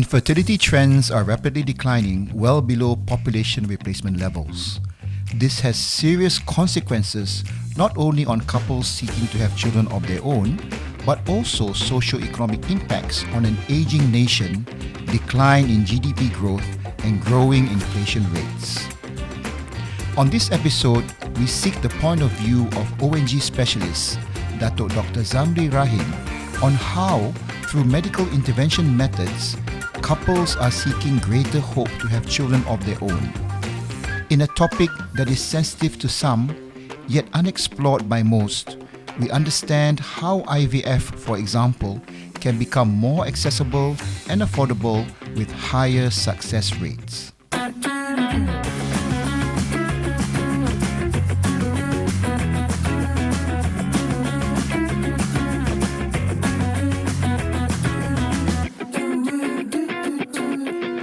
Infertility trends are rapidly declining, well below population replacement levels. This has serious consequences not only on couples seeking to have children of their own, but also socioeconomic impacts on an aging nation, decline in GDP growth, and growing inflation rates. On this episode, we seek the point of view of ONG specialist Dato Dr. Zamri Rahim on how, through medical intervention methods, couples are seeking greater hope to have children of their own. In a topic that is sensitive to some, yet unexplored by most, we understand how IVF, for example, can become more accessible and affordable with higher success rates.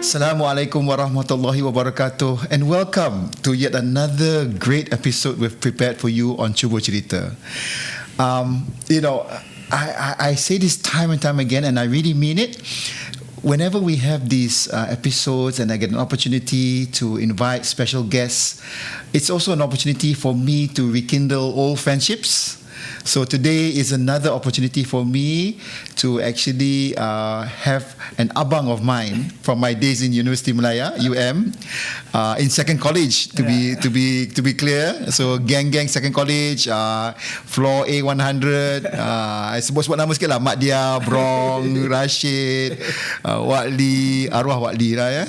Assalamualaikum warahmatullahi wabarakatuh, and welcome to yet another great episode we've prepared for you on Cuba Cerita. I say this time and time again, and I really mean it. Whenever we have these episodes and I get an opportunity to invite special guests, it's also an opportunity for me to rekindle old friendships. So today is another opportunity for me to actually have an abang of mine from my days in University Malaya, UM, in second college to be clear. So gang second college, floor A100. I sebut nama sikit lah, Mak Dia, Brong, Rashid, Wakli, arwah Wakli lah ya.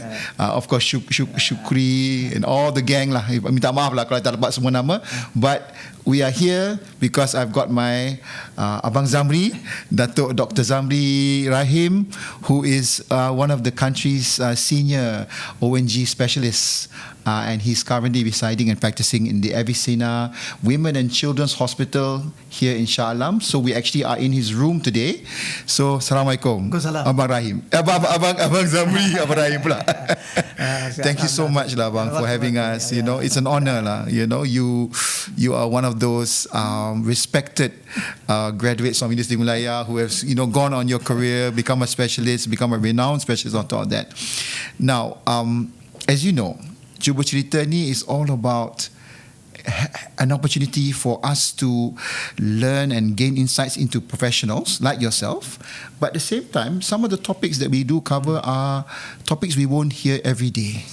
Of course Syukri and all the gang lah. Minta maaf lah kalau tak dapat semua nama, but we are here because I've got my Abang Zamri, Dato Dr. Zamri Rahim, who is one of the country's senior ONG specialists, and he's currently residing and practicing in the Avisena Women and Children's Hospital here in Shah Alam. So we actually are in his room today. So Assalamualaikum, Abang Rahim, Abang Zamri, Abang Rahim pula. Thank you so much lah, Abang, for having us. You know, it's an honor lah. You know, you are one of those respected graduates from University Malaya who have gone on your career, become a specialist, become a renowned specialist on top of that. Now, as you know, Cuba Cerita ni is all about an opportunity for us to learn and gain insights into professionals like yourself, but at the same time, some of the topics that we do cover are topics we won't hear every day.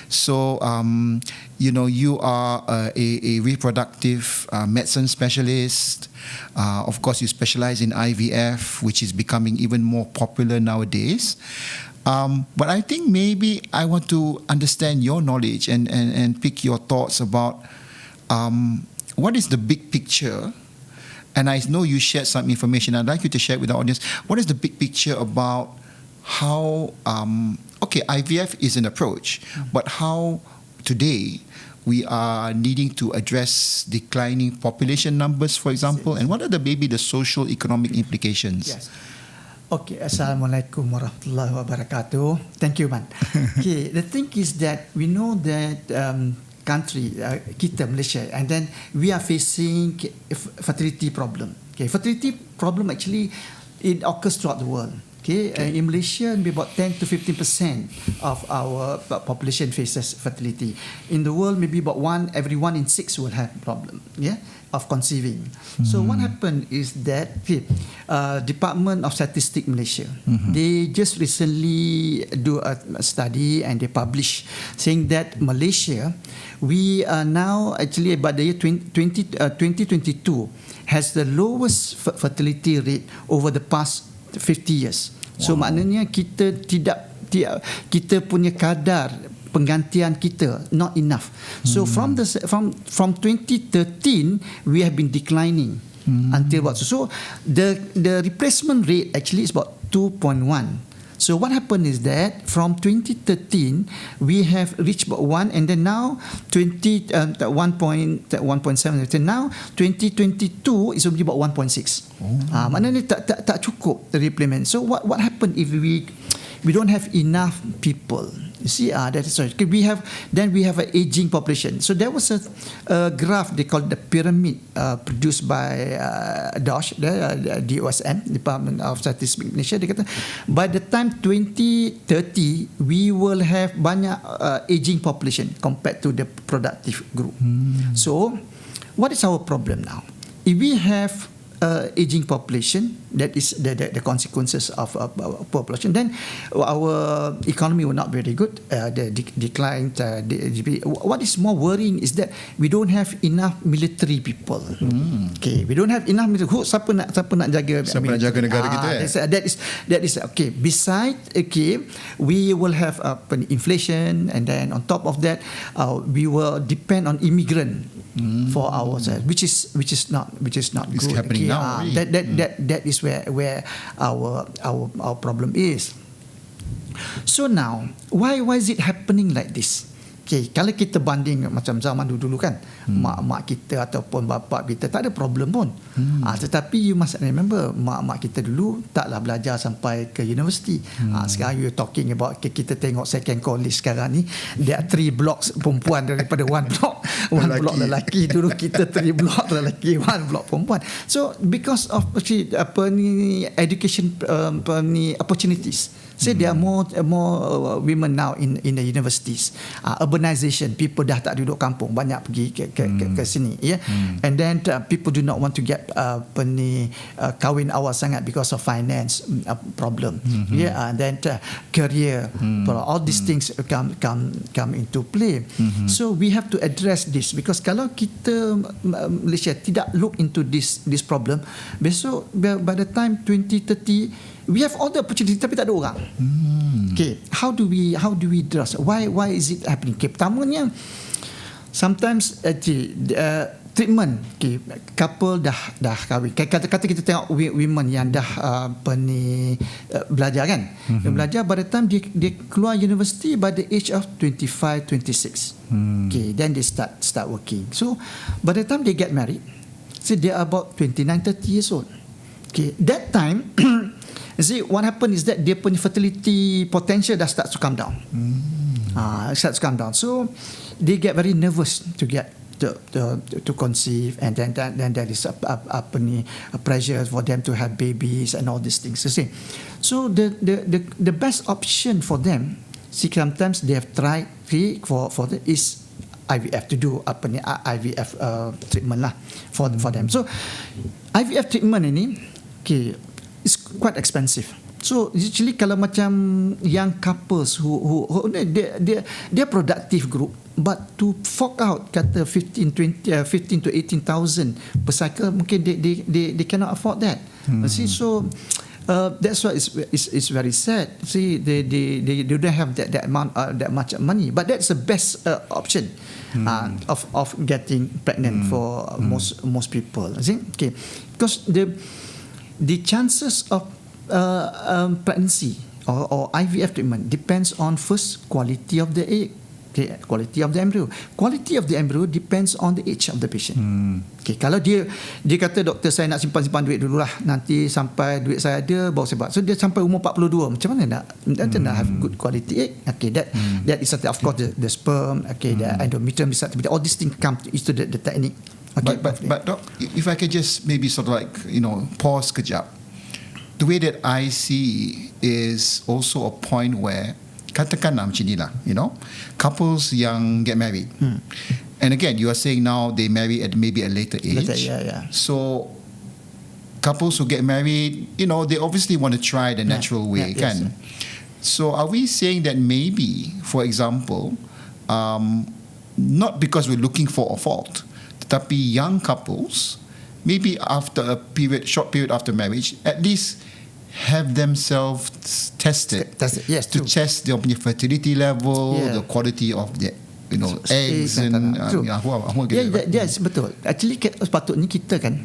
So, you are a reproductive medicine specialist. Of course, you specialize in IVF, which is becoming even more popular nowadays. But I think maybe I want to understand your knowledge and pick your thoughts about what is the big picture. And I know you shared some information. I'd like you to share it with the audience. What is the big picture about how, IVF is an approach, but how today we are needing to address declining population numbers, for example, and what are the social economic implications? Yes. Okay, Assalamualaikum warahmatullahi wabarakatuh. Thank you, man. Okay, the thing is that we know that country, kita, Malaysia, and then we are facing fertility problem. Okay, fertility problem actually it occurs throughout the world. Okay, in Malaysia, maybe about 10 to 15% of our population faces fertility. In the world, maybe about every one in 6 will have a problem, of conceiving. So what happened is that Department of Statistics Malaysia, they just recently do a study and they publish saying that Malaysia, we are now actually about the year 2022 has the lowest fertility rate over the past 50 years. So maknanya kita punya kadar penggantian kita not enough. So from 2013 we have been declining until what? So the replacement rate actually is about 2.1. So what happened is that from 2013 we have reached about 1, and then now 1.7. Now 2022 is only about 1.6. Maknanya tak cukup the repayment. So what happened if we don't have enough people, You see, that is right. We have an aging population. So there was a graph they call the pyramid produced by DOSH, the DOSM, Department of Statistics Malaysia. Dia kata by the time 2030 we will have banyak aging population compared to the productive group. So what is our problem now? If we have aging population, that is the consequences of population, then our economy will not be very good. The decline. What is more worrying is that we don't have enough military people. Okay, we don't have enough military. Siapa nak jaga negara kita? That is okay. Besides, okay, we will have inflation, and then on top of that, we will depend on immigrant for ourselves, which is not It's good. happening now. That is where our problem is. So now, why is it happening like this? Okay, kalau kita banding macam zaman dulu kan, mak kita ataupun bapa kita tak ada problem pun. Tetapi you must remember, mak kita dulu taklah belajar sampai ke universiti. Sekarang you talking about, kita tengok second college sekarang ni, there are 3 blocks perempuan daripada one block lelaki. Dulu kita 3 block lelaki, 1 block perempuan. So because of education opportunities. So there are more women now in the universities. Urbanization, people dah tak duduk kampung, banyak pergi ke sini, yeah. And then people do not want to get kahwin awal sangat because of finance problem, yeah. And then career, all these things come into play. So we have to address this, because kalau kita Malaysia tidak look into this problem, besok by the time 2030 we have all the opportunity tapi tak ada orang. Okay, how do we address? Why is it happening? Okay, pertamanya, sometimes treatment. Okay, couple dah kahwin. Kata kita tengok women yang dah belajar kan. Belajar by the time dia keluar university by the age of 25, 26. Okay, then they start working. So by the time they get married, so they are about 29, 30 years old. Okay, that time see, what happened is that their fertility potential dah start to come down. Starts to come down. So they get very nervous to get to conceive, and then there is a pressure for them to have babies and all these things. You see, so the best option for them, see, sometimes they have tried for is IVF, to do IVF treatment lah for them. So IVF treatment ini, okay, it's quite expensive. So actually kalau macam young couples who they're productive group, but to fork out kata 15 to 18,000 per cycle, mungkin they cannot afford that. See, so that's why it's very sad. See, they don't have that amount that much money, but that's the best option of getting pregnant for most people. See, okay, because the chances of pregnancy or IVF treatment depends on first quality of the egg, okay, quality of the embryo. Quality of the embryo depends on the age of the patient. Okay, kalau dia kata, doktor saya nak simpan duit dulu lah, nanti sampai duit saya ada baru saya buat. So dia sampai umur 42, macam mana nak have good quality egg? Okay, that is of course the sperm, okay, the endometrium, all these things come into the technique. Okay, but Doc, if I could just maybe sort of like, pause kejap. The way that I see is also a point where, katakanlah macam ni lah, couples yang get married. And again, you are saying now they marry at maybe a later age. Yeah. So couples who get married, they obviously want to try the natural way, kan? Yes. So are we saying that maybe, for example, not because we're looking for a fault, tetapi young couples, maybe after a short period after marriage, at least have themselves tested. Yes, to test their fertility level, the quality of the eggs and yes, betul. Actually sepatutnya kita kan,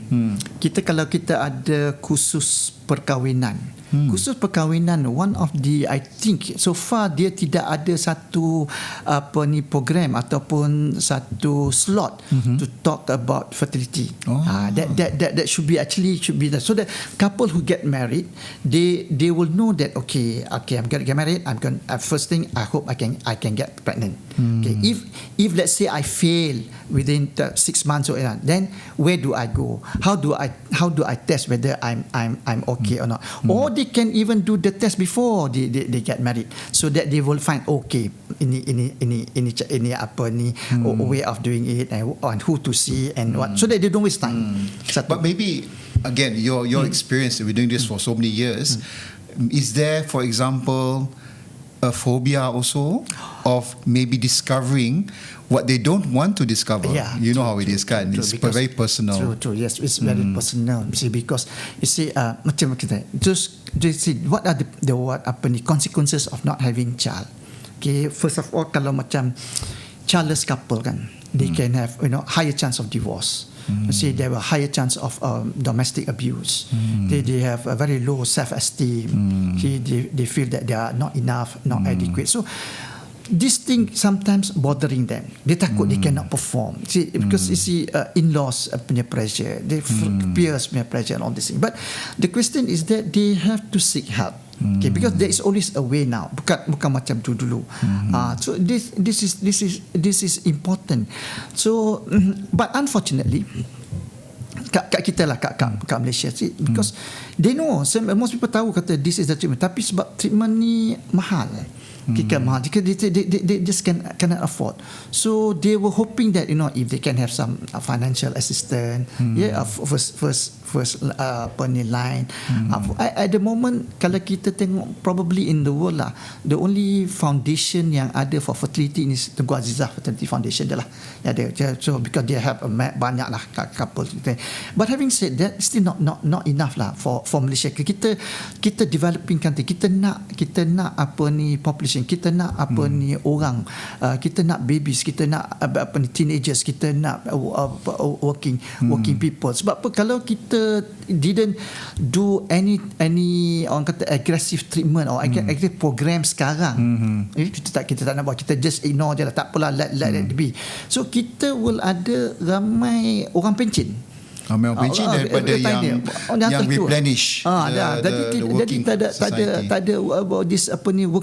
kita kalau kita ada kursus perkahwinan, Khusus perkahwinan, one of the, I think so far dia tidak ada satu program ataupun satu slot to talk about fertility. That should be that, so that couple who get married, they will know that okay, I'm going to get married. I'm going first thing, I hope I can get pregnant. Okay, if let's say I fail within 6 months or then where do I go? How do I test whether I'm okay or not? Or they can even do the test before they get married, so that they will find okay ini apa ni way of doing it and who to see and what, so that they don't waste time. But maybe again your experience with doing this for so many years, is there, for example, a phobia also of maybe discovering what they don't want to discover? You know how it is, kan? It's very personal. True. Yes, it's very personal. You see, because you see, macam kita just see what are the consequences of not having child. Okay, first of all, kalau macam childless couple kan, they can have higher chance of divorce. You see, they have a higher chance of domestic abuse. They have a very low self-esteem. They feel that they are not enough, not adequate. So this thing sometimes bothering them. They takut they cannot perform. See, because you see, in-laws punya pressure, they peers punya pressure and all this thing. But the question is that they have to seek help. Okay, because there is always a way now. Bukan macam dulu. So this is important. So, but unfortunately, kat kita lah, kat Malaysia, see, because they know, most people tahu kata this is the treatment, tapi sebab treatment ni mahal. Mahal, they just cannot afford. So they were hoping that if they can have some financial assistance, first line. At the moment, kalau kita tengok probably in the world lah, the only foundation yang ada for fertility is Tengku Azizah Fertility Foundation je lah. So because they have banyak lah couple. But having said that, still not enough lah for Malaysia. Kita developing country, kita nak population, kita nak orang, kita nak babies, kita nak teenagers, kita nak working people. Sebab apa, kalau kita didn't do any orang kata aggressive treatment or aggressive program sekarang, kita tak nak buat, kita just ignore je lah, tak apalah, let it be. So kita will ada ramai orang pencin. Daripada yang replenish jadi tak ada this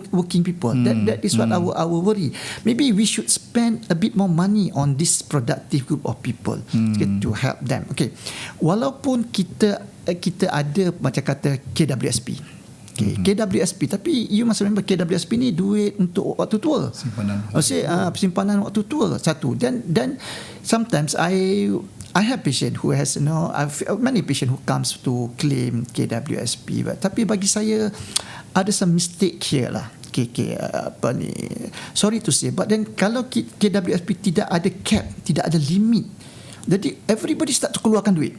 working people. That is what our worry. Maybe we should spend a bit more money on this productive group of people to help them. Okay, walaupun kita ada macam kata KWSP. KWSP, tapi you must remember KWSP ni duit untuk waktu tua, simpanan waktu tua satu. Dan sometimes I have patient who has many patient who comes to claim KWSP, tapi bagi saya ada some mistake here lah. Sorry to say, but then kalau KWSP tidak ada cap, tidak ada limit, jadi everybody start to keluarkan duit.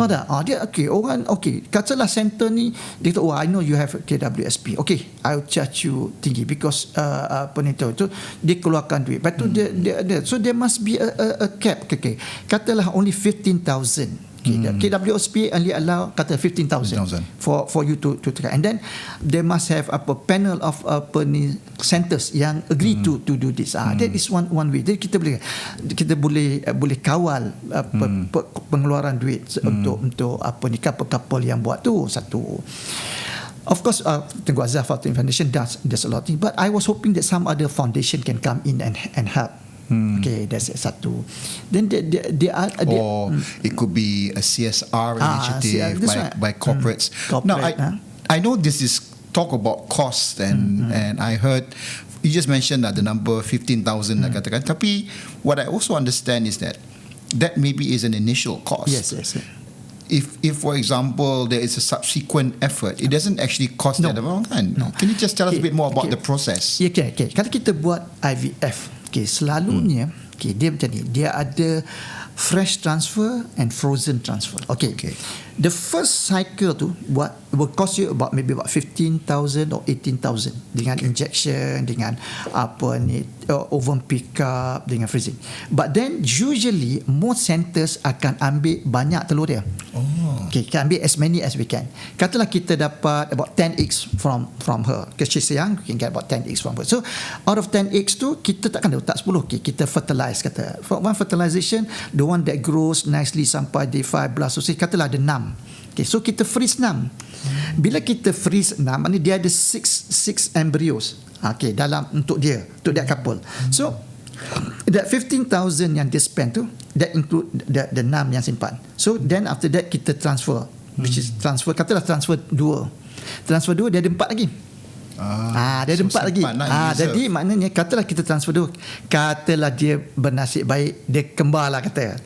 Pada dia orang katalah center ni dia kata, I know you have KWSP, I'll charge you tinggi because tu dia keluarkan duit. Lepas tu dia so there must be a cap. Katalah only 15,000. KWSP only allow kata 15,000 for you to try, and then they must have a panel of centers yang agree to do this. That is one way. Jadi kita boleh kawal pengeluaran duit untuk couple yang buat tu satu. Of course, Tengku Azizah Fertility Foundation does a lot of things, but I was hoping that some other foundation can come in and help. That's satu. Then they are it could be a CSR initiative by corporates. Now I know this is talk about cost and I heard you just mentioned the number 15,000 katakan. Tapi what I also understand is that maybe is an initial cost. Yes. If for example there is a subsequent effort, it doesn't actually cost that amount, kan? No. Can you just tell us a bit more about the process? Kalau kita buat IVF, selalunya dia macam ni, dia ada fresh transfer and frozen transfer. The first cycle tu will cost you maybe about 15,000 or 18,000 dengan injection, dengan ovum pick up, dengan freezing. But then usually most centers akan ambil banyak telur dia. Okay, kita ambil as many as we can. Katalah kita dapat about 10 eggs from her, because she's young, we can get about 10 eggs from her. So out of 10 eggs tu, kita takkan letak 10. Okay, kita fertilize, kata for one fertilization, the one that grows nicely sampai day 5 so katalah ada 6. Okay, so kita freeze 6. Bila kita freeze 6, maknanya dia ada 6 embryos. Okay, dalam untuk that couple. So that 15,000 yang dia spend tu, that include the 6 yang simpan. So then after that kita transfer, which is transfer, katalah transfer 2. Transfer 2 dia ada 4 lagi. Dia ada 4 lagi. Jadi maknanya katalah kita transfer 2. Katalah dia bernasib baik, dia kembar lah kata.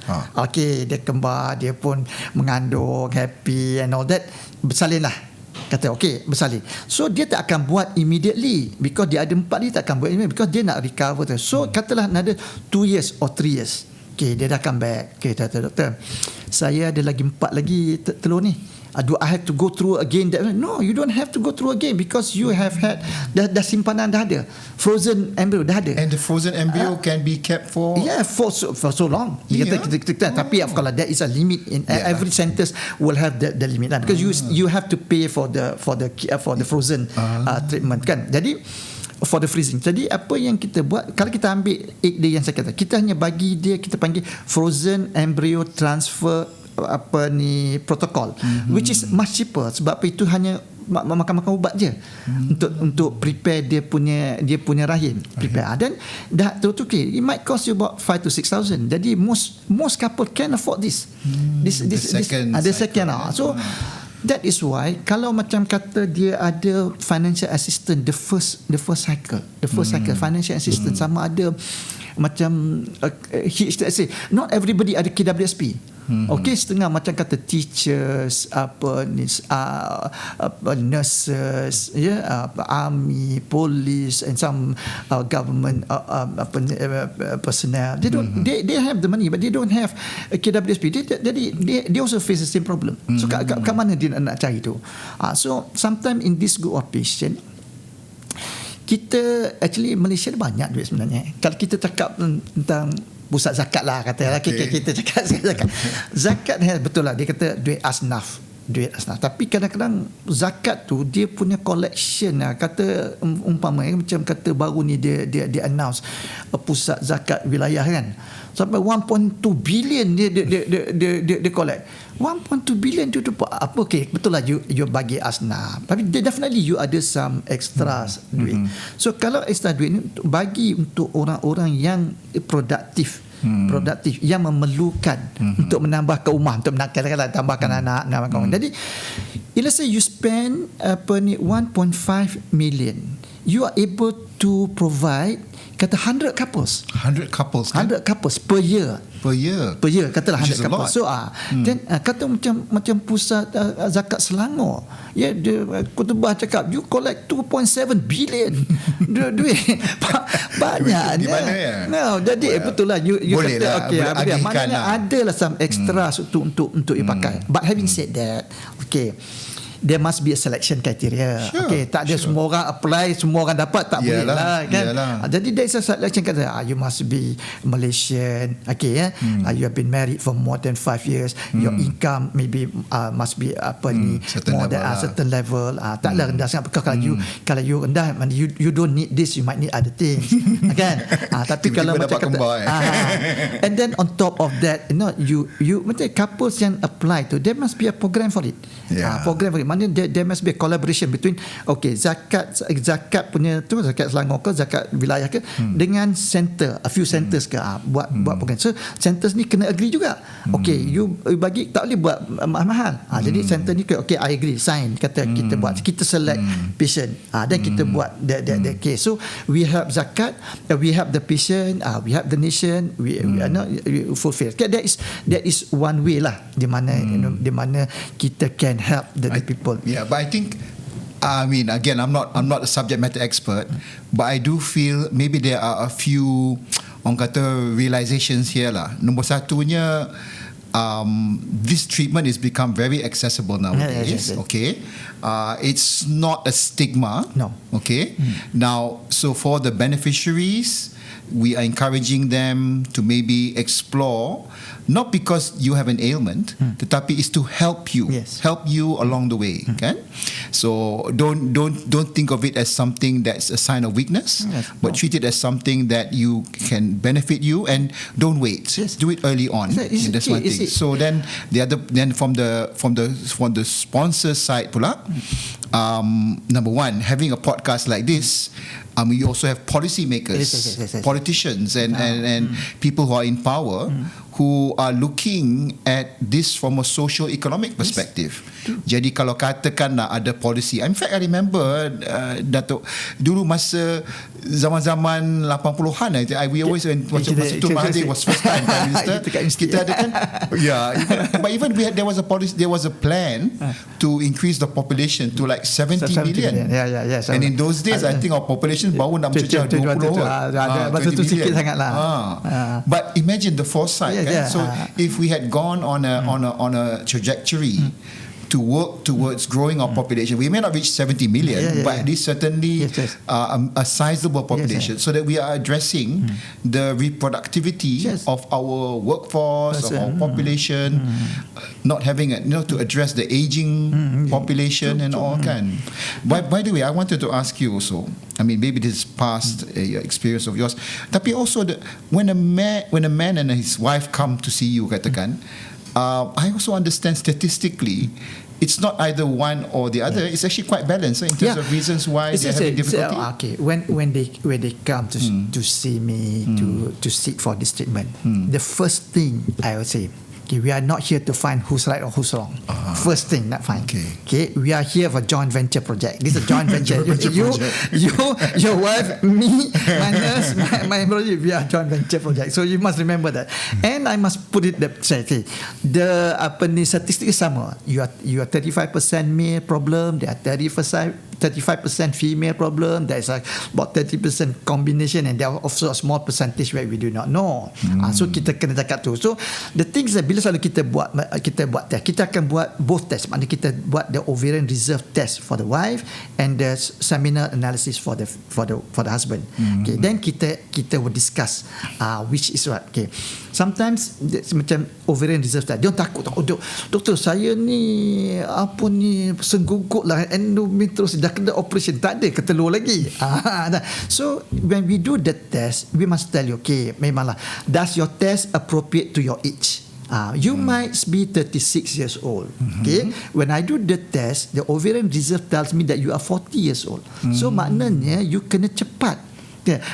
Okay, dia kembar, dia pun mengandung, happy and all that. Bersalin lah. Kata okay, bersalin. So dia tak akan buat immediately, because dia ada 4, dia tak akan buat immediately, because dia nak recover tu. So katalah another 2 years or 3 years. Okay, dia dah come back. Okay, doktor, saya ada lagi 4 lagi telur ni. Do I have to go through again that? No, you don't have to go through again, because you have had dah simpanan dah ada, frozen embryo dah ada, and the frozen embryo can be kept for for so long. Kita tapi of course there is a limit in every centers will have the limit lah, because you have to pay for the frozen treatment kan. Jadi for the freezing. Jadi apa yang kita buat, kalau kita ambil egg dia yang saya kata, kita hanya bagi dia, kita panggil frozen embryo transfer protokol, which is much cheaper, sebab itu hanya makan ubat je untuk prepare dia punya rahim, prepare. Dan dah tu it might cost you about 5,000 to 6,000. Jadi most couple can afford this. The second. So that is why kalau macam kata dia ada financial assistance the first cycle financial assistance, sama ada macam let's say not everybody ada KWSP. Okay, setengah macam kata teachers, nurses, army, police and some government personnel. They have the money, but they don't have KWSP. Jadi they also face the same problem. So kat mana dia nak cari tu? So sometimes in this group of patient, kita actually Malaysia ada banyak duit sebenarnya. Kalau kita cakap tentang pusat zakat lah, kata kita cakap zakat betul lah, dia kata duit asnaf. Tapi kadang-kadang zakat tu dia punya collection lah, kata umpama macam kata baru ni dia announce pusat zakat wilayah kan, sampai 1.2 billion dia collect. 1.2 billion tu apa? Okay, betul lah you bagi asnaf, tapi definitely you ada some extra duit. So kalau extra duit ni bagi untuk orang-orang yang produktif, yang memerlukan untuk menambah ke rumah, untuk tambahkan anak. Jadi let's say you spend 1.5 million, you are able to provide kata 100 couples per year, katalah 100 couples. So then kata macam pusat zakat Selangor, dia khutbah cakap you collect 2.7 billion duit banyak di mana ya? No, jadi betul lah you boleh kata lah, maknanya adalah some extra untuk you pakai. But having said that, okay, there must be a selection criteria. Tak ada semua orang apply, semua orang dapat, tak boleh lah kan. Jadi there is a selection criteria. You must be Malaysian, you have been married for more than 5 years, your income maybe must be more than a certain level. Taklah rendah sangat, kalau you rendah, you don't need this, you might need other things kan. Tapi kalau macam kata and then on top of that, you macam couples yang apply tu, there must be a program for it. Program for it. Maknanya there must be a collaboration between zakat punya tu, zakat Selangor ke, zakat wilayah ke, dengan center, a few centers ke, buat program. So centers ni kena agree juga. You bagi, tak boleh buat mahal. Jadi center ni I agree, sign, kata kita buat, kita select patient, dan kita buat the case. So we have zakat, we have the patient, we have the nation, we fulfill. That is one way lah di mana kita can help the people. But I think, I mean, again, I'm not a subject matter expert, but I do feel maybe there are a few orang kata realizations here lah. Nombor satunya, this treatment is become very accessible nowadays. It's not a stigma. No. Now, so for the beneficiaries, we are encouraging them to maybe explore, not because you have an ailment, tetapi is to help you, help you along the way. Kan? So don't think of it as something that's a sign of weakness, but treat it as something that you can benefit you, and don't wait. Do it early on. That's one thing. So then from the sponsor side pula, number one, having a podcast like this, we also have policymakers, politicians, and people who are in power who are looking at this from a socio-economic perspective. Jadi kalau katakanlah ada policy, in fact I remember Dato, dulu masa zaman-zaman 80-an, we always masa tu Mahathir was first time Prime Minister, kita ada kan, but even there was a plan to increase the population to like 70 million. And in those days I think our population baru nak mencecah 20 masa tu sikit sangatlah. But imagine the foresight. So if we had gone on a trajectory to work towards growing our population, we may not reach 70 million, but at least certainly a sizable population, so that we are addressing the reproductivity of our workforce, of our population, not having to address the aging population and all kan. By the way, I wanted to ask you also, I mean, maybe this is past experience of yours, tapi also when a man and his wife come to see you, katakan, I also understand statistically it's not either one or the other. It's actually quite balanced in terms of reasons why they're having difficulty. When they come to see me to seek for this treatment, the first thing I would say, we are not here to find who's right or who's wrong. First thing, not fine. We are here for joint venture project. This is a joint venture. you, your wife, me, my nurse, my employee. We are joint venture project. So you must remember that. And I must put it that the statistic is sama. You are 35% male problem. There are 35% female problem. There is about 30% combination, and there are also a small percentage where we do not know. So kita kena cakap tu. So the things that bila selalu kita buat test, kita akan buat both test. Maknanya kita buat the ovarian reserve test for the wife and the seminal analysis for the husband. Then kita will discuss which is what. Sometimes macam ovarian reserve test, dia takut, doktor saya ni apa ni sengguguk lah, endometriosis, dah kena operation, tak ada ketelur lagi. So when we do the test, we must tell you, memanglah, does your test appropriate to your age? You might be 36 years old. When I do the test, the ovarian reserve tells me that you are 40 years old. So maknanya you kena cepat.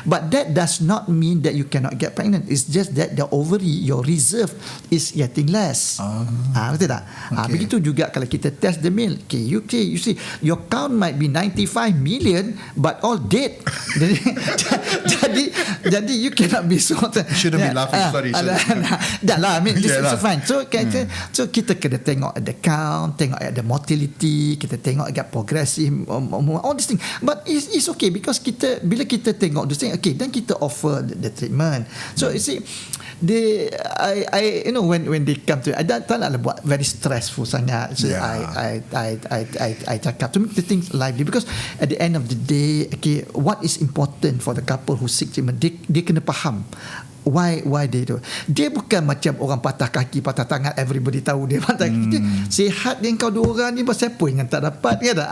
But that does not mean that you cannot get pregnant. It's just that the ovary, your reserve, is getting less. Betul tak? Begitu juga kalau kita test the male. You see, your count might be 95 million, but all dead. jadi you cannot be so. Shouldn't be laughing. Sorry. Dah lah, I mean, this is fine. So kita kena tengok at the count, tengok at the motility, kita tengok at progressive, all these things. But it's okay, because bila kita tengok this thing, then kita offer the treatment. So you see, I when they come to, I tak nak buat very stressful sangat. So I cakap to make the things lively, because at the end of the day, what is important for the couple who seek treatment, dia kena faham why they do. Dia bukan macam orang patah kaki, patah tangan, everybody tahu dia patah kaki. Sihat dia kau dua orang ni, siapa yang tak dapat kan?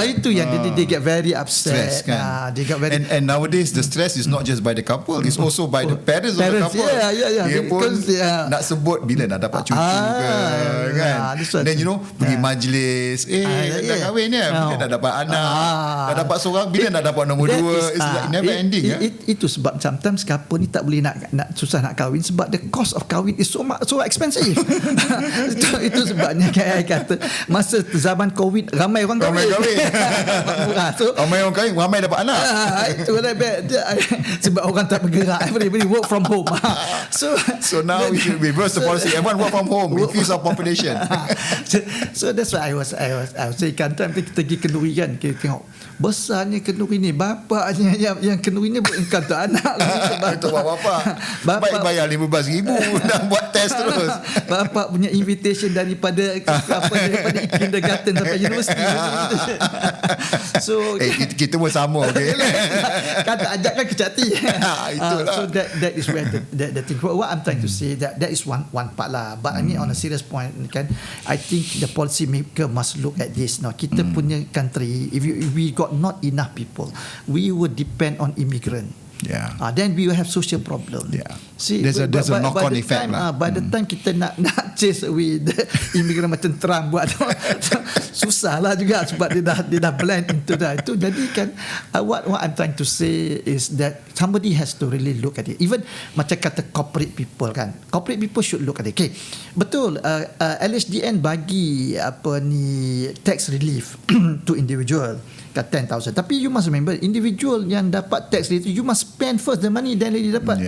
Itu yang they get very upset. Stress, kan? They get very, and nowadays the stress is not just by the couple, it's also by the parents of the couple. Dia pun nak sebut bila nak dapat cucu kan. Then pergi majlis, dah kahwin bila nak dapat anak, dah dapat seorang, bila nak dapat nombor dua. It's like never ending. Itu sebab sometimes couple ni tak boleh nak susah nak kahwin, sebab the cost of kahwin is so expensive. itu sebabnya saya kata masa zaman COVID ramai orang kahwin. So, ramai orang kahwin, ramai dapat anak. Itu sebab orang tak bergerak, everybody work from home. So now we should reverse the policy, everyone work from home, increase our population. So that's why I was say kan, kita pergi kenduri kan, kita tengok besarnya kenduri ni, bapaknya yang kenduri ni bukan untuk anak lagi. Itu bapak baik bayar RM15,000 dah buat test terus. Bapak punya invitation daripada kindergarten sampai universiti. So kita pun sama, okey. Kata ajak kan kecati. Itulah. So that is where the thing. What I'm trying to say that is one part lah. But I mean on a serious point kan, I think the policy maker must look at this. Now kita punya country, if we got not enough people, we would depend on immigrant. Then we will have social problem. See, there's a knock-on effect lah. By the time kita nak chase away the immigrant macam Trump buat susah lah juga sebab dia dah blend into that. Itu jadi kan what I'm trying to say is that somebody has to really look at it. Even macam kata corporate people kan, corporate people should look at it. Okay, betul. LHDN bagi tax relief to individual kat 10,000. Tapi you must remember, individual yang dapat tax relief, you must spend first the money, then they dapat.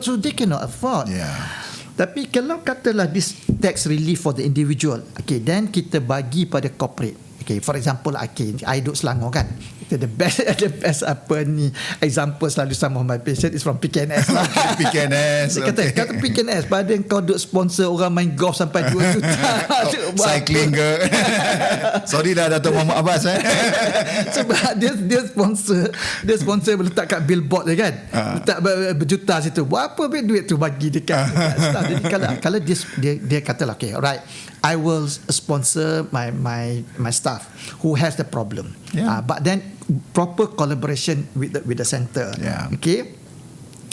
So they cannot afford. Tapi kalau katalah this tax relief for the individual, okay, then kita bagi pada corporate. Okay, for example, I duduk Selangor kan. The best example selalu some of my patient is from PKNS lah. PKNS. Kata PKNS, pada kau duk sponsor orang main golf sampai 2 juta. Cycling ke? Sorry dah Dato' Muhammad Abbas Sebab dia sponsor letak kat billboard dia kan. Letak berjuta situ. Apa duit tu bagi dekat staff. Jadi kalau dia kata okay, alright, I will sponsor my staff who has the problem. But then proper collaboration with the center. Okay.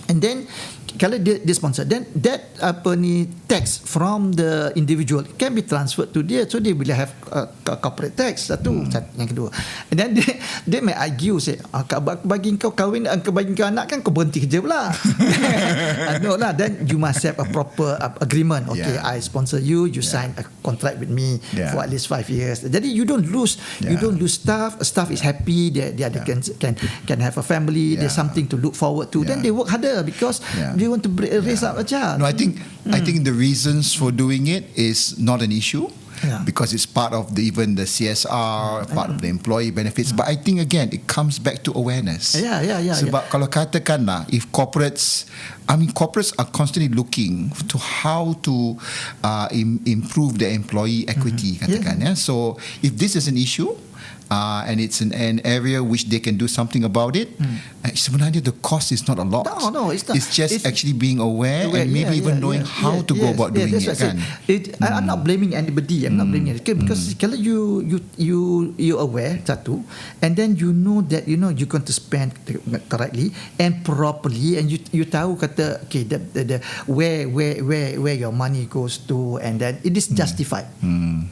And then kalau dia sponsor, then that tax from the individual can be transferred to dia, so dia boleh have corporate tax. Satu. Yang kedua, and then dia may argue say, bagi kau kahwin, bagi kau anak kan kau berhenti kerja pula. No lah, then you must have a proper agreement. Okay, I sponsor you, sign a contract with me for at least 5 years. Jadi you don't lose staff is happy, they can have a family, there's something to look forward to. Then they work harder because they want to raise up a child. No, I think the reasons for doing it is not an issue. Because it's part of even the CSR, part of the employee benefits. But I think again, it comes back to awareness. Sebab kalau katakanlah, if corporates are constantly looking to how to improve the employee equity. So if this is an issue, and it's an area which they can do something about it, sebenarnya the cost is not a lot. No, it's not. It's just actually being aware and maybe even knowing how to go about doing it. I'm not blaming anybody. I'm not blaming anybody. Because kalau you aware, satu, and then you know that you're going to spend correctly and properly, and you tahu kata okay, the where your money goes to, and then it is justified.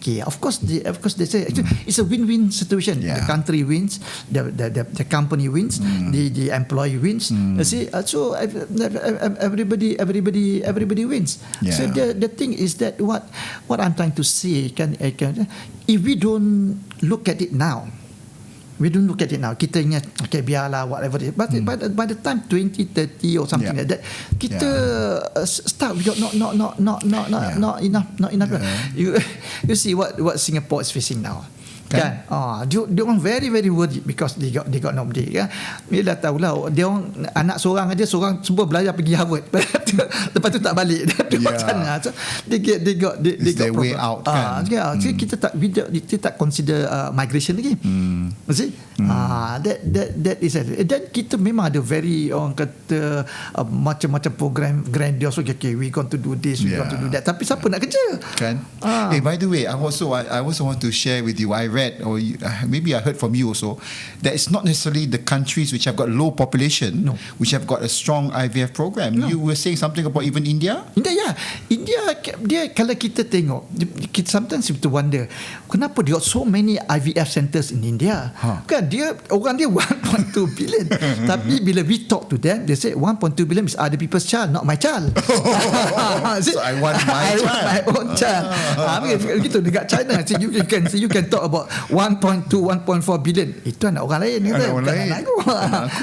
Okay, of course they say it's a win-win situation. The country wins, the company wins, the employee wins. You see, so everybody wins. So the thing is that what I'm trying to say if we don't look at it now, kita ingat okay, biarlah whatever it is. But by the time 2030 or something like that, kita start we got not enough. You see what Singapore is facing now. Kan? Dia orang very very worried because they got nobody. Kan? Dia dah tahulah, dia orang anak seorang semua belajar pergi Harvard. Lepas tu tak balik. So they got their way out. So kita tak consider migration lagi. See? That is it. Dan kita memang ada very orang kata macam-macam program grandiose. Okay, we going to do this, we going to do that. Tapi siapa nak kerja? Kan? Hey, by the way, I also want to share with you. I read, or maybe I heard from you also, that it's not necessarily the countries which have got low population which have got a strong IVF program. You were saying something about even India? India dia kalau kita tengok, sometimes kita wonder kenapa dia got so many IVF centers in India. Kan orang dia 1.2 billion. Tapi bila we talk to them, they say 1.2 billion is other people's child, not my child. So I want my own child. Begitu dekat China, you can talk about 1.2, 1.4 billion. Itu anak orang lain. Anak aku.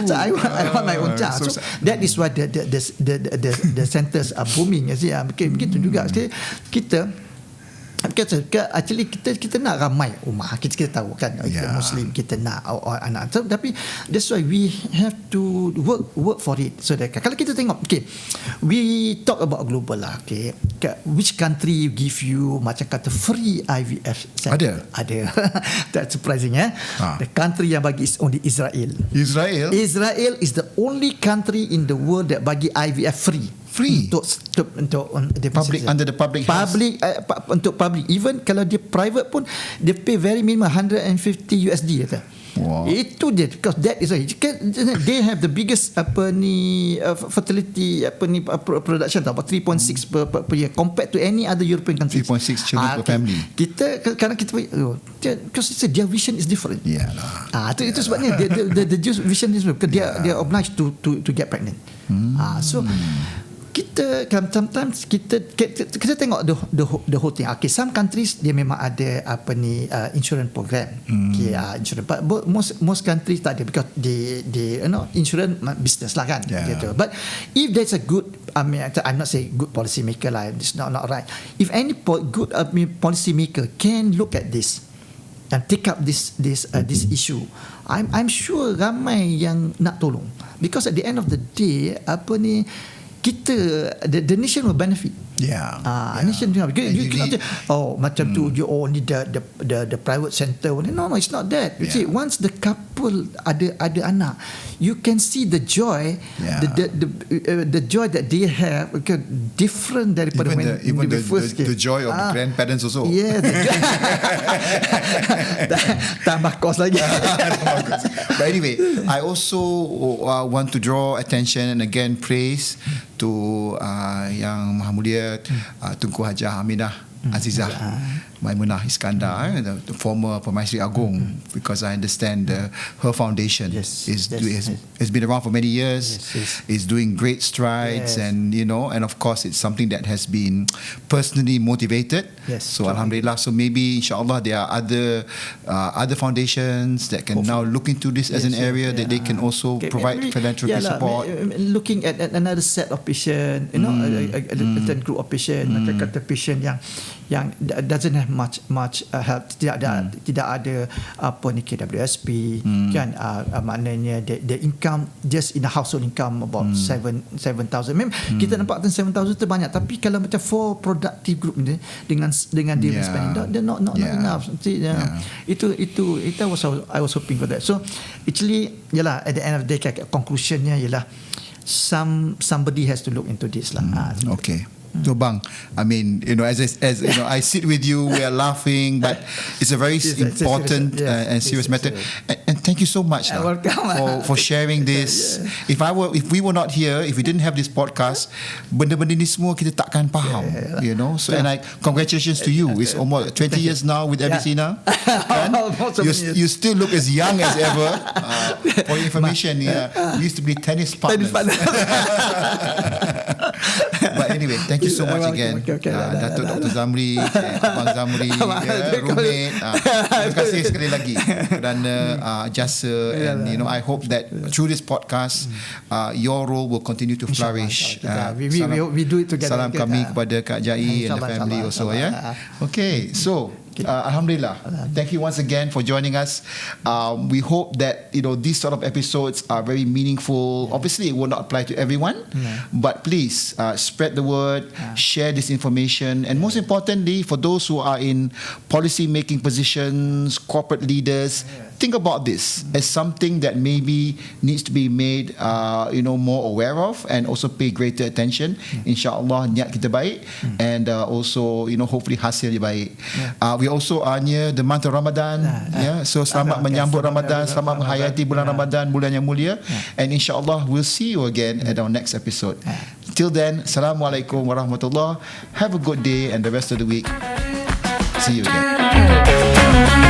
So I want my own child. So that is why the centers are booming. Begitu juga kita Actually kita nak ramai ummah, kita tahu kan, Muslim kita nak anak, tapi that's why we have to work for it. So that kalau kita tengok, we talk about global lah, which country give you macam kata free IVF center? Ada. That's surprising. The country yang bagi is only Israel is the only country in the world that bagi IVF free untuk public, under the public untuk public. Even kalau dia private pun dia pay very minimum $150 kata. Wow. Itu dia, because that is they have the biggest fertility production about 3.6 per year compared to any other European countries. 3.6 children per family. Kadang kita because their vision is different. Itu sebabnya the vision is different, because they are obliged to get pregnant. So kita sometimes kita tengok the whole thing. Some countries dia memang ada insurance program. Insurance, but most countries tak ada, because they insurance business lah kan. Gitu. But if there's a good, I'm not saying good policy maker lah, it's not right. If any good policy maker can look at this and take up this issue, I'm sure ramai yang nak tolong, because at the end of the day the nation will benefit. Nation will benefit. You cannot say, macam tu you need the private center. No, it's not that. You see, once the couple ada anak, you can see the joy, the joy that they have, different daripada even the first the joy of the grandparents also. Tambah kos lagi. But anyway, I also want to draw attention and again praise to Yang Maha Mulia Tunku Hajah Aminah Azizah Maimunah Iskandar, the former Permaisuri Agong, because I understand her foundation has been around for many years, is doing great strides, and and of course it's something that has been personally motivated. So alhamdulillah, so maybe inshallah there are other foundations that can now look into this as an area that they can also provide philanthropy support. Looking at another set of patient, a group of patient, macam kata patient yang doesn't have much help, tidak ada KWSP, kan, maknanya the income just in the household income about 7,000. Memang kita nampak 7,000 tu banyak, tapi kalau macam for productive group ni dengan dia spending, they're not enough. Itu I was hoping for that. So actually at the end of the day, conclusionnya ialah somebody has to look into this lah. Okay. So bang, I mean, as I sit with you, we are laughing, but it's a very important and serious matter. And thank you so much for sharing this. If we were not here, if we didn't have this podcast, benda-benda ni semua kita takkan faham, So and congratulations to you. It's almost 20 years now with Avisena. You still look as young as ever. For information, we used to be tennis partners. But anyway, thank you so much again, Dato Dr. Zamri, Abang Zamri, roommate. Terima kasih sekali lagi kerana jasa, and I hope that through this podcast, your role will continue to flourish. We do it together. Salam kami kepada Kak Jai and the family also. Okay, so alhamdulillah, thank you once again for joining us. We hope that these sort of episodes are very meaningful. Obviously it will not apply to everyone, but please spread the word, share this information, and most importantly, for those who are in policy making positions, corporate leaders, think about this as something that maybe needs to be made more aware of, and also pay greater attention. InsyaAllah niat kita baik, and also hopefully hasilnya baik. We also are near the month of Ramadan, so selamat menyambut Ramadan, selamat menghayati bulan Ramadan, bulan yang mulia, and insyaAllah we'll see you again at our next episode. Till then, Assalamualaikum warahmatullahi. Have a good day and the rest of the week. See you again.